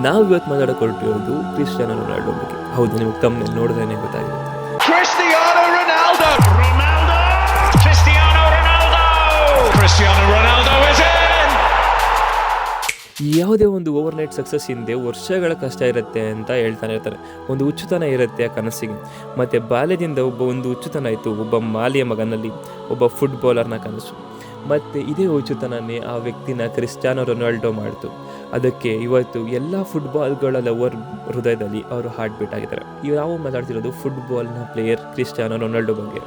ನಾವು ಇವತ್ತು ಮಾತಾಡಕೊಟ್ಟಿರೋದು Cristiano Ronaldo ಬಗ್ಗೆ. ಹೌದು, ನಿಮಗೆ ತಮ್ಮಲ್ಲಿ ನೋಡಿದ್ರೆ ಗೊತ್ತಾಗಿರುತ್ತೆ. Cristiano Ronaldo! Ronaldo! Cristiano Ronaldo! Cristiano Ronaldo is in! ಯಾವುದೇ ಒಂದು ಓವರ್ನೈಟ್ ಸಕ್ಸಸ್ ಹಿಂದೆ ವರ್ಷಗಳ ಕಷ್ಟ ಇರುತ್ತೆ ಅಂತ ಹೇಳ್ತಾನೆ ಇರ್ತಾರೆ. ಒಂದು ಹುಚ್ಚುತನ ಇರುತ್ತೆ ಆ ಕನಸಿಗೆ. ಮತ್ತು ಬಾಲ್ಯದಿಂದ ಒಂದು ಹುಚ್ಚುತನ ಇತ್ತು ಒಬ್ಬ ಮಾಲಿಯ ಮಗನಲ್ಲಿ, ಒಬ್ಬ ಫುಟ್ಬಾಲರ್ನ ಕನಸು. ಮತ್ತು ಇದೇ ಹುಚ್ಚುತನನೇ ಆ ವ್ಯಕ್ತಿನ ಕ್ರಿಸ್ಟಿಯಾನೋ ರೊನಾಲ್ಡೋ ಮಾಡಿತು. ಅದಕ್ಕೆ ಇವತ್ತು ಎಲ್ಲ ಫುಟ್ಬಾಲ್ಗಳ ಲವರ್ ಹೃದಯದಲ್ಲಿ ಅವರು ಹಾರ್ಟ್ ಬೀಟ್ ಆಗಿದ್ದಾರೆ. ನಾವು ಮಾತಾಡ್ತಿರೋದು ಫುಟ್ಬಾಲ್ನ ಪ್ಲೇಯರ್ ಕ್ರಿಸ್ಟಿಯಾನೋ ರೊನಾಲ್ಡೋ ಬಗ್ಗೆ.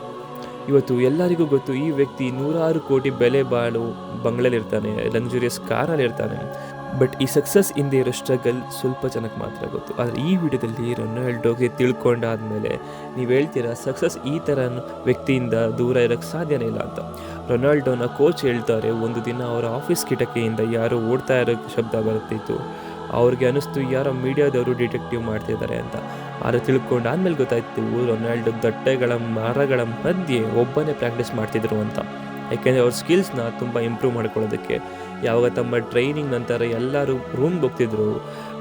ಇವತ್ತು ಎಲ್ಲರಿಗೂ ಗೊತ್ತು, ಈ ವ್ಯಕ್ತಿ 100 ಕೋಟಿ ಬೆಲೆ ಬಾಳು ಬಂಗ್ಲೆಲಿರ್ತಾನೆ, ಲಕ್ಸುರಿಯಸ್ ಕಾರಲ್ಲಿರ್ತಾನೆ. ಬಟ್ ಈ ಸಕ್ಸಸ್ ಹಿಂದೆ ಇರೋ ಸ್ಟ್ರಗಲ್ ಸ್ವಲ್ಪ ಜನಕ್ಕೆ ಮಾತ್ರ ಗೊತ್ತು. ಆದರೆ ಈ ವಿಡಿಯೋದಲ್ಲಿ ರೊನಾಲ್ಡೋಗೆ ತಿಳ್ಕೊಂಡಾದ್ಮೇಲೆ ನೀವು ಹೇಳ್ತೀರಾ ಸಕ್ಸಸ್ ಈ ಥರ ವ್ಯಕ್ತಿಯಿಂದ ದೂರ ಇರೋಕ್ಕೆ ಸಾಧ್ಯನೇ ಇಲ್ಲ ಅಂತ. ರೊನಾಲ್ಡೋನ ಕೋಚ್ ಹೇಳ್ತಾರೆ, ಒಂದು ದಿನ ಅವರ ಆಫೀಸ್ ಕಿಟಕಿಯಿಂದ ಯಾರೋ ಓಡ್ತಾ ಇರೋ ಶಬ್ದ ಬರುತ್ತಿತ್ತು. ಅವ್ರಿಗೆ ಅನ್ನಿಸ್ತು ಯಾರೋ ಮೀಡಿಯಾದವರು ಡಿಟೆಕ್ಟಿವ್ ಮಾಡ್ತಿದ್ದಾರೆ ಅಂತ. ಆದರೆ ತಿಳ್ಕೊಂಡು ಆದಮೇಲೆ ಗೊತ್ತಾಯ್ತು ರೊನಾಲ್ಡೋ ದಟ್ಟೆಗಳ ಮರಗಳ ಮಧ್ಯೆ ಒಬ್ಬನೇ ಪ್ರಾಕ್ಟೀಸ್ ಮಾಡ್ತಿದ್ರು ಅಂತ. ಯಾಕೆಂದರೆ ಅವ್ರ ಸ್ಕಿಲ್ಸ್ನ ತುಂಬ ಇಂಪ್ರೂವ್ ಮಾಡ್ಕೊಳ್ಳೋದಕ್ಕೆ ಯಾವಾಗ ತಮ್ಮ ಟ್ರೈನಿಂಗ್ ನಂತರ ಎಲ್ಲರೂ ರೂಮ್ಗೆ ಹೋಗ್ತಿದ್ರು,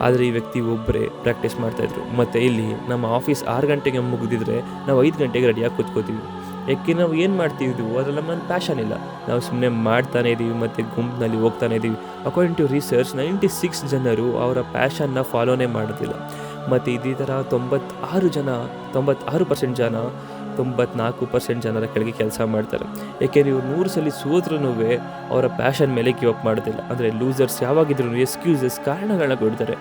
ಆದರೆ ಈ ವ್ಯಕ್ತಿ ಒಬ್ಬರೇ ಪ್ರಾಕ್ಟೀಸ್ ಮಾಡ್ತಾಯಿದ್ರು. ಮತ್ತು ಇಲ್ಲಿ ನಮ್ಮ ಆಫೀಸ್ 6 ಗಂಟೆಗೆ ಮುಗಿದಿದ್ರೆ ನಾವು 5 ಗಂಟೆಗೆ ರೆಡಿಯಾಗಿ ಕೂತ್ಕೋತೀವಿ. ಯಾಕೆ ನಾವು ಏನು ಮಾಡ್ತಿದ್ವಿ ಅದರಲ್ಲಿ ನಮ್ಮ ಪ್ಯಾಷನ್ ಇಲ್ಲ, ನಾವು ಸುಮ್ಮನೆ ಮಾಡ್ತಾನೇ ಇದ್ದೀವಿ ಮತ್ತು ಗುಂಪಿನಲ್ಲಿ ಹೋಗ್ತಾನೆ ಇದ್ದೀವಿ. ಅಕಾರ್ಡಿಂಗ್ ಟು ರಿಸರ್ಚ್ 96 ಜನರು ಅವರ ಪ್ಯಾಷನ್ನ ಫಾಲೋನೇ ಮಾಡೋದಿಲ್ಲ. ಮತ್ತು ಇದೇ ಥರ 96% ಜನ 94% ಜನರ ಕೆಳಗೆ ಕೆಲಸ ಮಾಡ್ತಾರೆ. ಏಕೆಂದರೆ ಇವ್ರು 100 ಸಲ ಸೋದ್ರೂ ಅವರ ಪ್ಯಾಷನ್ ಮೇಲೆ ಗಿವ್ ಅಪ್ ಮಾಡೋದಿಲ್ಲ. ಅಂದರೆ ಲೂಸರ್ಸ್ ಯಾವಾಗಿದ್ರು ಎಕ್ಸ್ಕ್ಯೂಸಸ್, ಕಾರಣಗಳನ್ನ ಕೊಡ್ತಾರೆ.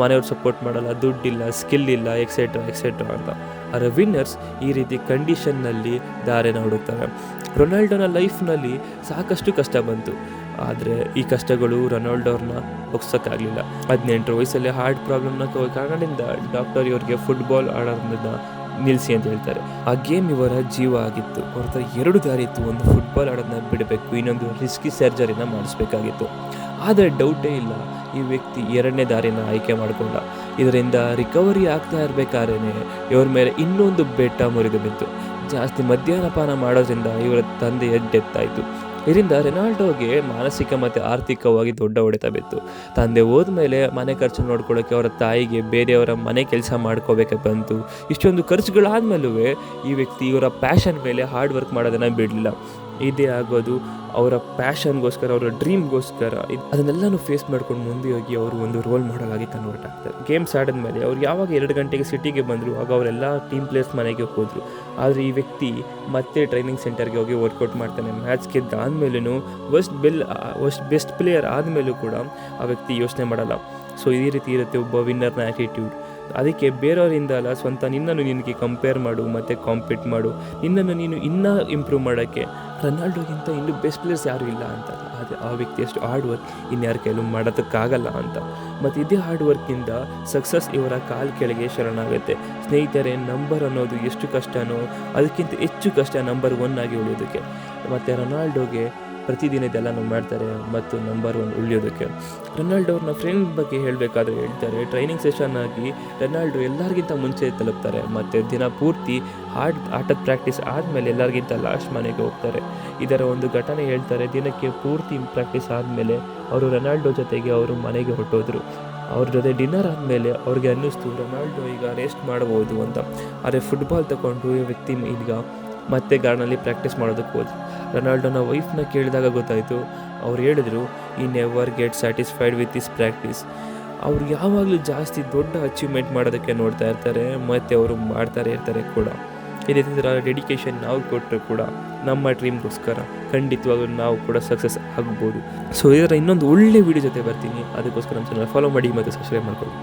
ಮನೆಯವ್ರು ಸಪೋರ್ಟ್ ಮಾಡಲ್ಲ, ದುಡ್ಡಿಲ್ಲ, ಸ್ಕಿಲ್ ಇಲ್ಲ, ಎಕ್ಸೆಟ್ರಾ ಅಂತ. ಆದರೆ ವಿನ್ನರ್ಸ್ ಈ ರೀತಿ ಕಂಡೀಷನ್ನಲ್ಲಿ ದಾರಿನ ಹುಡುಕ್ತಾರೆ. ರೊನಾಲ್ಡೋನ ಲೈಫ್ನಲ್ಲಿ ಸಾಕಷ್ಟು ಕಷ್ಟ ಬಂತು, ಆದರೆ ಈ ಕಷ್ಟಗಳು ರೊನಾಲ್ಡೋರ್ನ ಬಗ್ಸೋಕ್ಕಾಗಲಿಲ್ಲ. 18 ವಯಸ್ಸಲ್ಲಿ ಹಾರ್ಟ್ ಪ್ರಾಬ್ಲಮ್ನ ಕಾರಣದಿಂದ ಡಾಕ್ಟರ್ ಇವ್ರಿಗೆ ಫುಟ್ಬಾಲ್ ಆಡೋದನ್ನ ನಿಲ್ಲಿಸಿ ಅಂತ ಹೇಳ್ತಾರೆ. ಆ ಗೇಮ್ ಇವರ ಜೀವ ಆಗಿತ್ತು. ಅವ್ರ ಹತ್ರ 2 ದಾರಿ ಇತ್ತು. ಒಂದು ಫುಟ್ಬಾಲ್ ಆಡೋದನ್ನ ಬಿಡಬೇಕು, ಇನ್ನೊಂದು ರಿಸ್ಕಿ ಸರ್ಜರಿನ ಮಾಡಿಸ್ಬೇಕಾಗಿತ್ತು. ಆದರೆ ಡೌಟೇ ಇಲ್ಲ, ಈ ವ್ಯಕ್ತಿ 2ನೇ ದಾರಿನ ಆಯ್ಕೆ ಮಾಡಿಕೊಂಡ. ಇದರಿಂದ ರಿಕವರಿ ಆಗ್ತಾ ಇರಬೇಕಾದ್ರೆ ಇವ್ರ ಮೇಲೆ ಇನ್ನೊಂದು ಬೆಟ್ಟ ಮುರಿದು ಬಿತ್ತು. ಜಾಸ್ತಿ ಮದ್ಯಪಾನ ಮಾಡೋದ್ರಿಂದ ಇವರ ತಂದೆಯ ಡೆತ್ ಆಯಿತು. ಇದರಿಂದ ರೊನಾಲ್ಡೋಗೆ ಮಾನಸಿಕ ಮತ್ತು ಆರ್ಥಿಕವಾಗಿ ದೊಡ್ಡ ಹೊಡೆತ ಬಿತ್ತು. ತಂದೆ ಹೋದ್ಮೇಲೆ ಮನೆ ಖರ್ಚು ನೋಡ್ಕೊಳ್ಳೋಕ್ಕೆ ಅವರ ತಾಯಿಗೆ ಬೇರೆಯವರ ಮನೆ ಕೆಲಸ ಮಾಡ್ಕೋಬೇಕು ಬಂತು. ಇಷ್ಟೊಂದು ಖರ್ಚುಗಳಾದ್ಮೇಲೂ ಈ ವ್ಯಕ್ತಿ ಇವರ ಪ್ಯಾಷನ್ ಮೇಲೆ ಹಾರ್ಡ್ ವರ್ಕ್ ಮಾಡೋದನ್ನು ಬಿಡಲಿಲ್ಲ. ಇದೇ ಆಗೋದು ಅವರ ಪ್ಯಾಷನ್ಗೋಸ್ಕರ, ಅವರ ಡ್ರೀಮ್ಗೋಸ್ಕರ. ಅದನ್ನೆಲ್ಲನೂ ಫೇಸ್ ಮಾಡ್ಕೊಂಡು ಮುಂದೆ ಹೋಗಿ ಅವರು ಒಂದು ರೋಲ್ ಮಾಡಲ್ ಆಗಿ ಕನ್ವರ್ಟ್ ಆಗ್ತಾರೆ. ಗೇಮ್ಸ್ ಆಡಿದ್ಮೇಲೆ ಅವ್ರು ಯಾವಾಗ 2 ಗಂಟೆಗೆ ಸಿಟಿಗೆ ಬಂದರು ಆಗ ಅವರೆಲ್ಲ ಟೀಮ್ ಪ್ಲೇಯರ್ಸ್ ಮನೆಗೆ ಹೋದರು. ಆದರೆ ಈ ವ್ಯಕ್ತಿ ಮತ್ತೆ ಟ್ರೈನಿಂಗ್ ಸೆಂಟರ್ಗೆ ಹೋಗಿ ವರ್ಕೌಟ್ ಮಾಡ್ತಾನೆ. ಮ್ಯಾಚ್ ಗೆದ್ದಾದ್ಮೇಲೂ ಬೆಸ್ಟ್ ಪ್ಲೇಯರ್ ಆದಮೇಲೂ ಕೂಡ ಆ ವ್ಯಕ್ತಿ ಯೋಚನೆ ಮಾಡಲ್ಲ. ಸೊ ಈ ರೀತಿ ಇರುತ್ತೆ ಒಬ್ಬ ವಿನ್ನರ್ನ ಆ್ಯಟಿಟ್ಯೂಡ್. ಅದಕ್ಕೆ ಬೇರೆಯವರಿಂದ ಅಲ್ಲ, ಸ್ವಂತ ನಿನ್ನನ್ನು ನಿನಗೆ ಕಂಪೇರ್ ಮಾಡು ಮತ್ತು ಕಾಂಪೀಟ್ ಮಾಡು. ನಿನ್ನನ್ನು ನೀನು ಇನ್ನೂ ಇಂಪ್ರೂವ್ ಮಾಡೋಕ್ಕೆ ರೊನಾಲ್ಡೋಗಿಂತ ಇನ್ನೂ ಬೆಸ್ಟ್ ಪ್ಲೇಯರ್ಸ್ ಯಾರೂ ಇಲ್ಲ ಅಂತ. ಆದರೆ ಆ ವ್ಯಕ್ತಿಯಷ್ಟು ಹಾರ್ಡ್ ವರ್ಕ್ ಇನ್ಯಾರ ಕೈಲೂ ಮಾಡೋದಕ್ಕಾಗಲ್ಲ ಅಂತ. ಮತ್ತು ಇದೇ ಹಾರ್ಡ್ ವರ್ಕಿಂದ ಸಕ್ಸಸ್ ಇವರ ಕಾಲು ಕೆಳಗೆ ಶರಣಾಗುತ್ತೆ. ಸ್ನೇಹಿತರೆ, ನಂಬರ್ ಅನ್ನೋದು ಎಷ್ಟು ಕಷ್ಟನೋ ಅದಕ್ಕಿಂತ ಹೆಚ್ಚು ಕಷ್ಟ ನಂಬರ್ 1 ಆಗಿ ಉಳಿಯೋದಕ್ಕೆ. ಮತ್ತು ರೊನಾಲ್ಡೋಗೆ ಪ್ರತಿದಿನ ಇದೆಲ್ಲನೂ ಮಾಡ್ತಾರೆ ಮತ್ತು ನಂಬರ್ 1 ಉಳಿಯೋದಕ್ಕೆ. ರೊನಾಲ್ಡೋರ್ನ ಫ್ರೆಂಡ್ ಬಗ್ಗೆ ಹೇಳಬೇಕಾದ್ರೆ ಹೇಳ್ತಾರೆ, ಟ್ರೈನಿಂಗ್ ಸೆಷನ್ ಆಗಿ ರೊನಾಲ್ಡೋ ಎಲ್ಲರಿಗಿಂತ ಮುಂಚೆ ತಲುಪ್ತಾರೆ. ಮತ್ತು ದಿನ ಪೂರ್ತಿ ಆಟದ ಪ್ರಾಕ್ಟೀಸ್ ಆದಮೇಲೆ ಎಲ್ಲರಿಗಿಂತ ಲಾಸ್ಟ್ ಮನೆಗೆ ಹೋಗ್ತಾರೆ. ಇದರ ಒಂದು ಘಟನೆ ಹೇಳ್ತಾರೆ, ದಿನಕ್ಕೆ ಪೂರ್ತಿ ಪ್ರಾಕ್ಟೀಸ್ ಆದಮೇಲೆ ಅವರು ರೊನಾಲ್ಡೋ ಜೊತೆಗೆ ಅವರು ಮನೆಗೆ ಹೊರಟೋದ್ರು. ಅವ್ರ ಜೊತೆ ಡಿನ್ನರ್ ಆದಮೇಲೆ ಅವ್ರಿಗೆ ಅನ್ನಿಸ್ತು ರೊನಾಲ್ಡೋ ಈಗ ರೆಸ್ಟ್ ಮಾಡ್ಬೋದು ಅಂತ. ಆದರೆ ಫುಟ್ಬಾಲ್ ತಗೊಂಡು ಈ ವ್ಯಕ್ತಿ ಈಗ ಮತ್ತೆ ಗಾರ್ಡನಲ್ಲಿ ಪ್ರಾಕ್ಟೀಸ್ ಮಾಡೋದಕ್ಕೆ ಹೋದ್ರು. ರೊನಾಲ್ಡೋನ ವೈಫ್ನ ಕೇಳಿದಾಗ ಗೊತ್ತಾಯಿತು, ಅವ್ರು ಹೇಳಿದ್ರು ಈ never get satisfied with this practice. ಅವ್ರು ಯಾವಾಗಲೂ ಜಾಸ್ತಿ ದೊಡ್ಡ ಅಚೀವ್ಮೆಂಟ್ ಮಾಡೋದಕ್ಕೆ ನೋಡ್ತಾ ಇರ್ತಾರೆ ಮತ್ತು ಅವರು ಮಾಡ್ತಾರೆ ಇರ್ತಾರೆ ಕೂಡ. ಇದೇ ಥರ ಡೆಡಿಕೇಶನ್ ನಾವು ಕೊಟ್ಟರು ಕೂಡ ನಮ್ಮ ಡ್ರೀಮ್ಗೋಸ್ಕರ ಖಂಡಿತವಾಗ್ಲೂ ನಾವು ಕೂಡ ಸಕ್ಸಸ್ ಆಗ್ಬೋದು. ಸೊ ಇದರ ಇನ್ನೊಂದು ಒಳ್ಳೆ ವೀಡಿಯೋ ಜೊತೆ ಬರ್ತೀನಿ. ಅದಕ್ಕೋಸ್ಕರ ನಮ್ಮ ಚಾನಲ್ ಫಾಲೋ ಮಾಡಿ ಮತ್ತು ಸಬ್ಸ್ಕ್ರೈಬ್ ಮಾಡ್ಕೊಳ್ಳಿ.